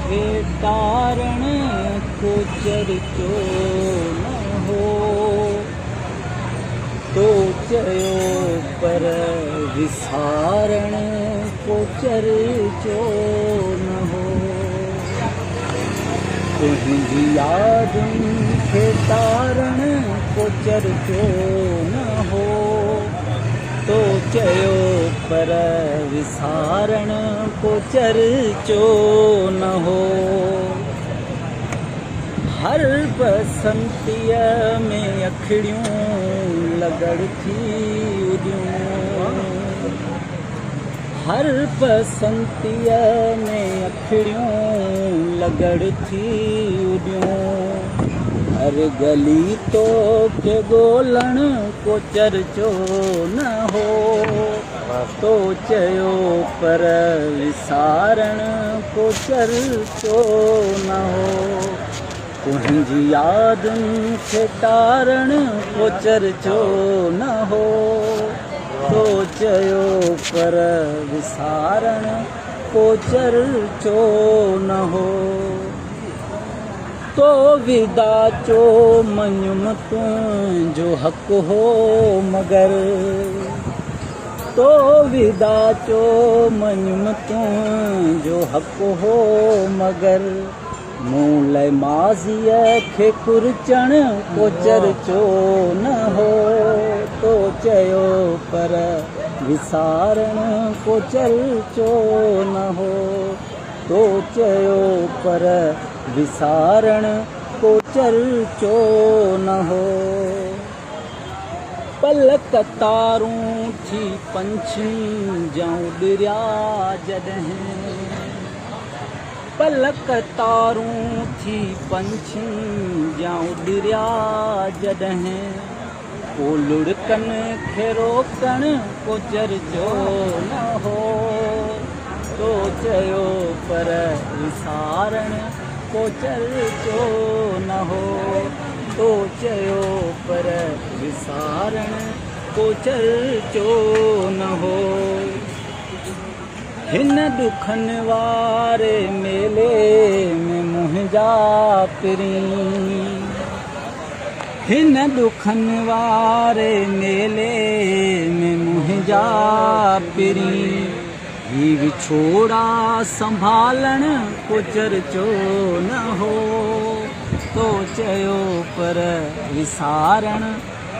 खे तारण को चर्चो न हो तो चयो पर विसारण को चर्चो न हो। तुझी यादुनि खे तारण को चर्चो न हो तो चयो पर विसारण को चर्चो न हो। हर बसंतीअ में अखिड़ियूं लगड़ थी उॾियूं, हर बसंतीअ में अखिड़ियूं लगड़ थी उॾियूं। हर गली तो के ॻोल्हण को चर्चो न हो तो चयो पर विसारण को चर्चो न हो। तुंहिंजी यादुनि खे तारण को चर्चो न हो तो चयो पर विसारण को चर्चो न हो। तो विदा चो मञुम तुंहिंजो हक़ हो मगर, तो विदा चो मञुम तुंहिंजो हक़ हो मगर। मूं लाइ माज़ीअ खे कुरचण को चर्चो न हो तो चयो पर विसारण को चर्चो न हो तो चयो पर विसारण को चर्चो न हो। पलक तारूं थी पंछियुनि जऊं ॾिरिया जॾहिं, पलक तारूं थी पंछियुनि जऊं ॾिरिया जॾहिं। को लुड़कनि खे रोकण को चर्चो न हो तो चयो पर विसारण को चर्चो न हो तो चयो पर विसारण को चर्चो न हो। हिन दुखनि वारे मेले में मुंहिंजा पिरी, हिन दुखनि वारे मेले में मुंहिंजा पिरी। ही विछोड़ा संभालण को चर्चो न हो तो चयो पर विसारण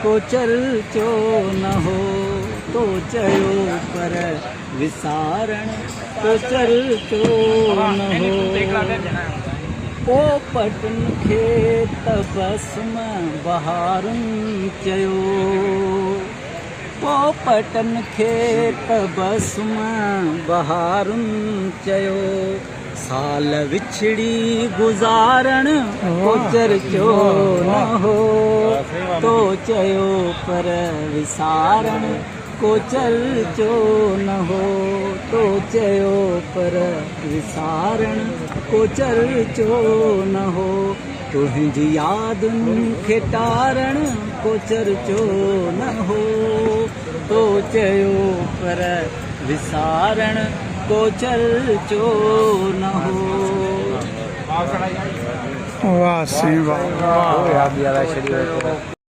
को चर्चो न हो तो चयो पर विसारण को चर्चो न हो। पोपटनि खे तबस्म बहारुनि चयो, पोपटनि खे तबस्म बहारुनि चयो। साल विछड़ी गुज़ारण को चर्चो न हो तो चयो पर विसारण को चर्चो न हो तो चयो पर विसारण को चर्चो न हो। तुंहिंजी यादुनि खे तारण को चर्चो न हो तो चयो पर विसारण को चर्चो न हो। वाह सी वाह।